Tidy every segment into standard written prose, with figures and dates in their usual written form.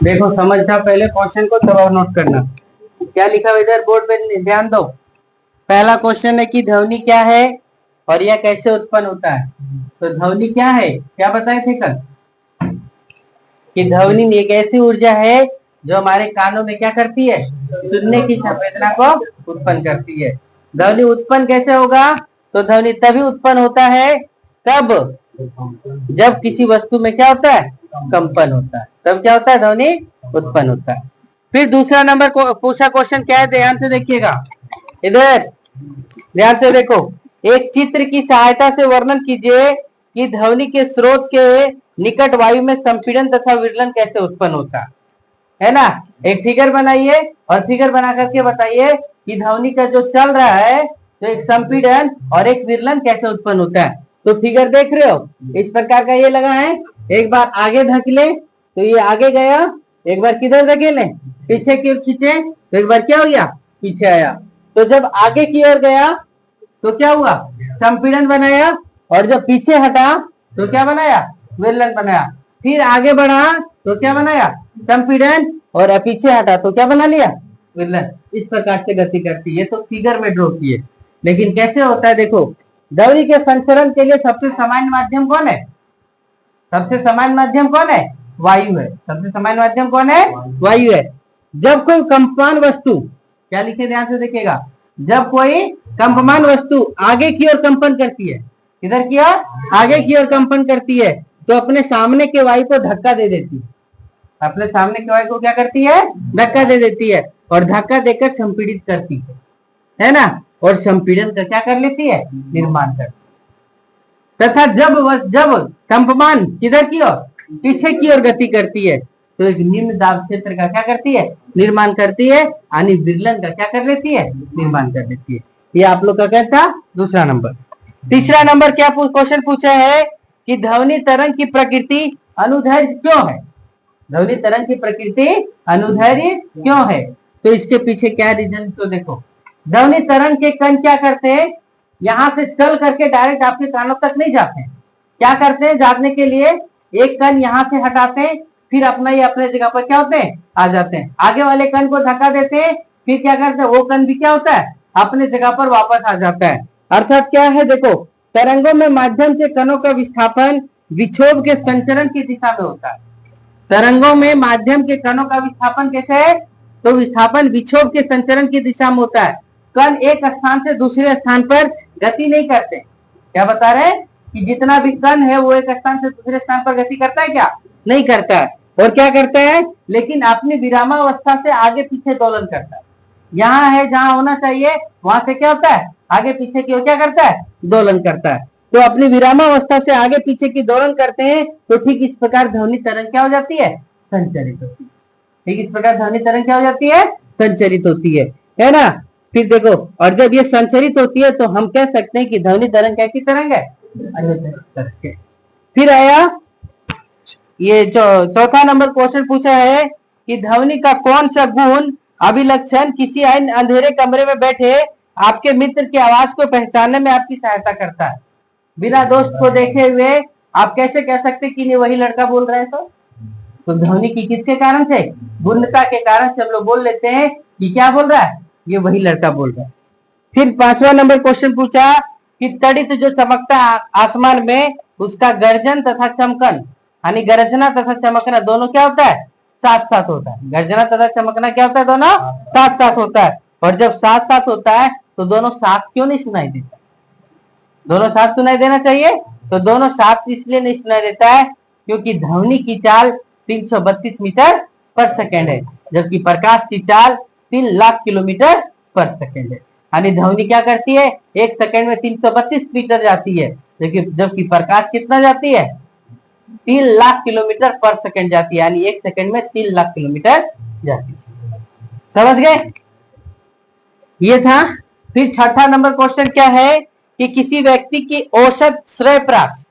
देखो समझना पहले क्वेश्चन को, तब और नोट करना क्या लिखा हुआ इधर बोर्ड पे, ध्यान दो। पहला क्वेश्चन है कि ध्वनि क्या है और यह कैसे उत्पन्न होता है। तो ध्वनि क्या है, क्या बताए थे कल कि ध्वनि एक ऐसी ऊर्जा है जो हमारे कानों में क्या करती है, सुनने की संवेदना को उत्पन्न करती है। ध्वनि उत्पन्न कैसे होगा, तो ध्वनि तभी उत्पन्न होता है तब जब किसी वस्तु में क्या होता है, कंपन होता है, तब क्या होता है, ध्वनि उत्पन्न होता है। फिर दूसरा नंबर को पूछा क्वेश्चन क्या है, ध्यान से देखिएगा इधर, ध्यान से देखो। एक चित्र की सहायता से वर्णन कीजिए कि ध्वनि के स्रोत के निकट वायु में संपीड़न तथा विरलन कैसे उत्पन्न होता है ना। एक फिगर बनाइए और फिगर बना करके बताइए कि ध्वनि का जो चल रहा है, तो एक संपीड़न और एक विरलन कैसे उत्पन्न होता है। तो फिगर देख रहे हो, इस प्रकार का ये लगा है। एक बार आगे धकेले तो ये आगे गया, एक बार किधर धकेले, पीछे की ओर खींचे तो एक बार क्या हो गया, पीछे आया। तो जब आगे की ओर गया तो क्या हुआ, संपीड़न बनाया, और जब पीछे हटा तो क्या बनाया, विरलन बनाया। फिर आगे बढ़ा तो क्या बनाया, संपीड़न, और पीछे हटा तो क्या बना लिया, विरलन। इस प्रकार से गति करती है। तो फिगर में ड्रॉ किए, लेकिन कैसे होता है देखो। ध्वनि के संचरण के लिए सबसे सामान्य माध्यम कौन है, सबसे सामान्य माध्यम कौन है, वायु है। सबसे सामान्य माध्यम कौन है, वायु है। जब कोई कंपमान वस्तु, क्या लिखे ध्यान से देखिएगा, जब कोई कंपमान वस्तु आगे की ओर कंपन करती है, इधर की ओर, आगे की ओर कंपन करती है, तो अपने सामने के वायु को धक्का दे देती है। अपने सामने के वायु को क्या करती है, धक्का दे देती है, और धक्का देकर संपीड़ित करती है ना। और संपीड़न का क्या कर लेती है, निर्माण करती है। तथा जब कंपमान किधर की ओर, पीछे की ओर गति करती है, तो एक निम्न दाब क्षेत्र का क्या करती है, निर्माण करती है, यानी विरलन का क्या कर लेती है, निर्माण कर लेती है। ये आप लोग का क्या था, दूसरा नंबर। तीसरा नंबर क्या क्वेश्चन पूछा है कि ध्वनि तरंग की प्रकृति अनुदैर्घ्य क्यों है। ध्वनि तरंग की प्रकृति अनुदैर्घ्य क्यों है, तो इसके पीछे क्या रीजन, तो देखो। ध्वनि तरंग के कण क्या करते हैं, यहां से चल करके डायरेक्ट आपके कानों तक नहीं जाते हैं। क्या करते हैं, जाने के लिए एक कण यहां से हटाते हैं, फिर अपना ये अपने जगह पर क्या होते हैं, आ जाते हैं। आगे वाले कण को धक्का देते हैं, फिर क्या करते हैं, वो कण भी क्या होता है, अपने जगह पर वापस आ जाता है। अर्थात क्या है देखो, तरंगों में माध्यम से कणों का विस्थापन विक्षोभ के संचरण की दिशा में होता है। तरंगों में माध्यम के कणों का विस्थापन कैसे है, तो विस्थापन विक्षोभ के संचरण की दिशा में होता है। कण एक स्थान से दूसरे स्थान पर गति नहीं करते। क्या बता रहे हैं कि जितना भी कण है वो एक स्थान से दूसरे स्थान पर गति करता है, क्या नहीं करता है। और क्या करता है, लेकिन अपनी विरामावस्था से आगे पीछे दोलन करता है। यहाँ है जहां होना चाहिए, वहां से क्या होता है, आगे पीछे की ओर क्या करता है, दोलन करता है। तो अपनी विरामावस्था से आगे पीछे की दोलन करते हैं, तो ठीक इस प्रकार ध्वनि तरंग क्या हो जाती है, संचरित होती है। ठीक इस प्रकार ध्वनि तरंग क्या हो जाती है, संचरित होती है ना। फिर देखो, और जब ये संचरित होती है तो हम कह सकते हैं कि ध्वनि तरंग कैसी तरंग है, अनुदैर्घ्य। फिर आया ये जो चौथा नंबर क्वेश्चन पूछा है कि ध्वनि का कौन सा गुण अभिलक्षण किसी अंधेरे कमरे में बैठे आपके मित्र की आवाज को पहचानने में आपकी सहायता करता है। बिना दोस्त को देखे हुए आप कैसे कह सकते कि नहीं वही लड़का बोल रहा है। तो ध्वनि की किसके कारण से, गुणता के कारण से हम लोग बोल लेते हैं कि क्या बोल रहा है, ये वही लड़का बोल रहा है। फिर पांचवा नंबर क्वेश्चन पूछा कि तड़ित जो चमकता आसमान में, उसका गर्जन तथा चमकन, यानी गर्जना तथा चमकना दोनों क्या होता है, साथ साथ होता है। गर्जना तथा चमकना क्या होता है, दोनों साथ साथ होता है। और जब साथ साथ होता है तो दोनों साथ क्यों नहीं सुनाई देता, दोनों साथ सुनाई देना चाहिए। तो दोनों साथ इसलिए नहीं सुनाई देता है क्योंकि ध्वनि की चाल 332 मीटर पर सेकेंड है, जबकि प्रकाश की चाल 3 लाख किलोमीटर पर सेकेंड है। यानी ध्वनि क्या करती है, एक सेकेंड में 332 मीटर जाती है, लेकिन जबकि प्रकाश कितना जाती है, 3 लाख किलोमीटर पर सेकेंड जाती है। यानी एक सेकेंड में 3 लाख किलोमीटर जाती है। समझ गए, ये था। फिर छठा नंबर क्वेश्चन क्या है कि किसी व्यक्ति की औसत श्रेय प्राश,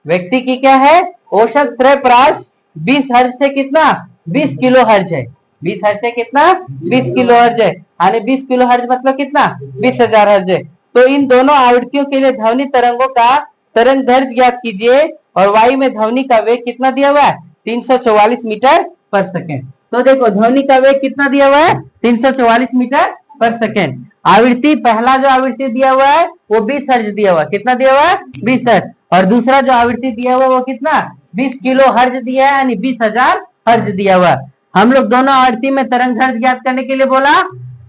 व्यक्ति की क्या है, औसत श्रेय प्राश 20 हर्ट्ज से कितना, 20 किलो हर्ज है। 20 हर्ज से कितना, 20 किलो हर्ज है। यानी 20 किलो हर्ज मतलब कितना, 20,000 हर्ज है। तो इन दोनों आवृत्तियों के लिए ध्वनि तरंगों का तरंग दैर्घ्य ज्ञात कीजिए। और वायु में ध्वनि का वेग कितना दिया हुआ है, 344 मीटर पर सेकेंड। तो देखो ध्वनि का वेग कितना दिया हुआ है 344 मीटर पर सेकेंड। आवृत्ति पहला जो आवृत्ति दिया हुआ है वो 20 हर्ज दिया हुआ है। कितना दिया हुआ है 20 हर्ज। और दूसरा जो आवृत्ति दिया हुआ है वो कितना 20 किलो हर्ज दिया है, यानी 20,000 हर्ज दिया हुआ है। हम लोग दोनों आवृत्ति में तरंग दैर्घ्य ज्ञात करने के लिए बोला,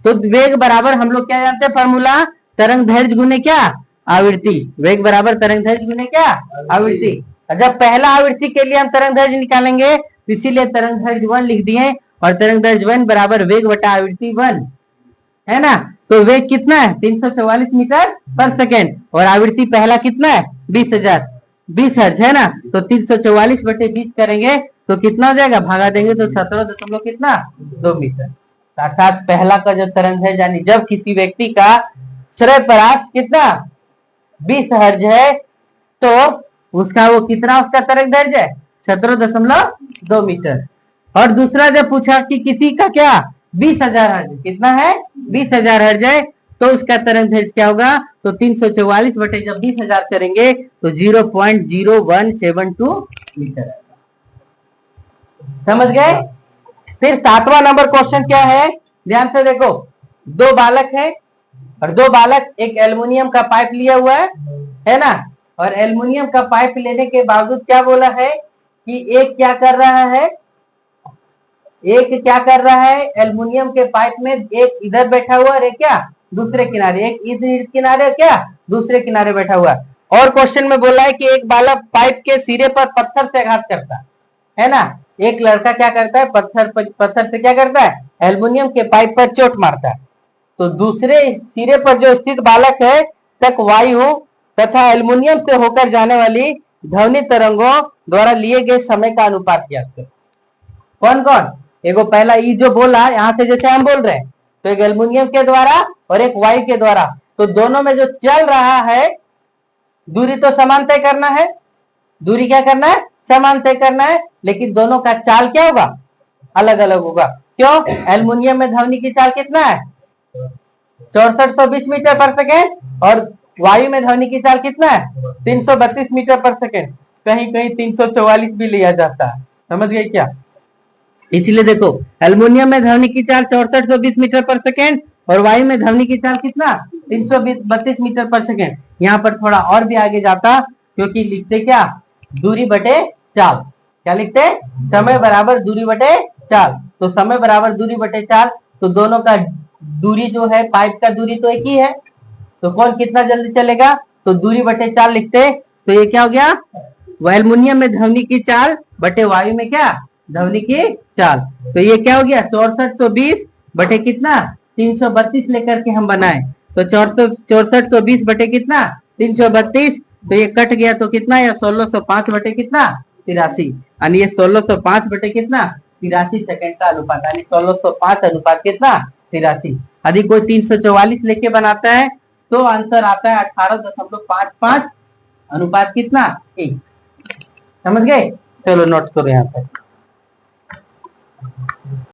तो वेग बराबर हम लोग क्या जानते हैं फॉर्मूला, तरंग दैर्घ्य गुने क्या आवृत्ति। वेग बराबर तरंग दैर्घ्य गुने क्या आवृत्ति। जब पहला आवृत्ति के लिए हम तरंग दैर्घ्य निकालेंगे तो इसीलिए तरंग दैर्घ्य 1 लिख दिए, और तरंग दैर्घ्य 1 बराबर वेग बटा आवृत्ति 1 है ना। तो वेग कितना है 344 मीटर पर सेकेंड, और आवृत्ति पहला कितना है 20 हर्ज है ना। तो 344 बटे 20 करेंगे तो कितना हो जाएगा, भागा देंगे तो 17 कितना 2 मीटर। अर्थात पहला का जो तरंग है, यानी जब किसी व्यक्ति का श्रय परास कितना 20 हर्ज है तो उसका वो कितना उसका तरंग दैर्घ्य है 17.2 मीटर। और दूसरा जब पूछा कि किसी का क्या 20,000 हर्ज, कितना है 20,000 हर्ज है, तो उसका तरंग दैर्घ्य क्या होगा, तो 344 बटे जब 20,000 करेंगे तो 0.0172 मीटर। समझ गए। फिर 7वां नंबर क्वेश्चन क्या है, ध्यान से देखो। दो बालक है और दो बालक एक एल्युमिनियम का पाइप लिया हुआ है ना। और एल्युमिनियम का पाइप लेने के बावजूद क्या बोला है कि एक क्या कर रहा है, एल्युमिनियम के पाइप में एक इधर बैठा हुआ है क्या दूसरे किनारे, एक इधर किनारे क्या दूसरे किनारे बैठा हुआ। और क्वेश्चन में बोला है कि एक बालक पाइप के सिरे पर पत्थर से आघात करता है ना। एक लड़का क्या करता है, पत्थर से क्या करता है, एल्युमिनियम के पाइप पर चोट मारता है। तो दूसरे सिरे पर जो स्थित बालक है तक वायु तथा एल्युमिनियम से होकर जाने वाली ध्वनि तरंगों द्वारा लिए गए समय का अनुपात ज्ञात करो। कौन कौन, एगो पहला ई जो बोला यहाँ से जैसे हम बोल रहे हैं, तो एक एल्युमिनियम के द्वारा और एक वायु के द्वारा, तो दोनों में जो चल रहा है दूरी तो समान तय करना है, दूरी क्या करना है समान तय करना है, लेकिन दोनों का चाल क्या होगा अलग अलग होगा। क्यों, एल्युमिनियम में ध्वनि की चाल कितना है 6420 मीटर पर सेकेंड, और वायु में ध्वनि की चाल कितना है 332 मीटर पर सेकेंड। कहीं कहीं 344 भी लिया जाता है, समझ गए क्या। इसलिए देखो एल्युमिनियम में ध्वनि की चाल 6420 मीटर पर सेकेंड और वायु में ध्वनि की चाल कितना 332 मीटर पर सेकेंड। यहाँ पर थोड़ा और भी आगे जाता, क्योंकि लिखते क्या दूरी बटे चाल, क्या लिखते समय बराबर दूरी बटे चाल। तो समय बराबर दूरी बटे चाल, तो दोनों का दूरी जो है पाइप का दूरी तो एक ही है, तो कौन कितना जल्दी चलेगा, तो दूरी बटे चाल लिखते। तो ये क्या हो गया, एल्युमिनियम में ध्वनि की चाल बटे वायु में क्या ध्वनि की चाल। तो ये क्या हो गया 6420 बटे कितना 332 लेकर के हम बनाए, तो 6420 बटे कितना 332, तो ये कट गया तो कितना या 1605 बटे कितना 83, यानी ये 1605 बटे कितना 83 सेकंड का अनुपात, यानी 1605 अनुपात कितना 83। यदि कोई 344 लेके बनाता है तो आंसर आता है 18.55 अनुपात कितना 1। समझ गए, चलो नोट करो यहाँ पे।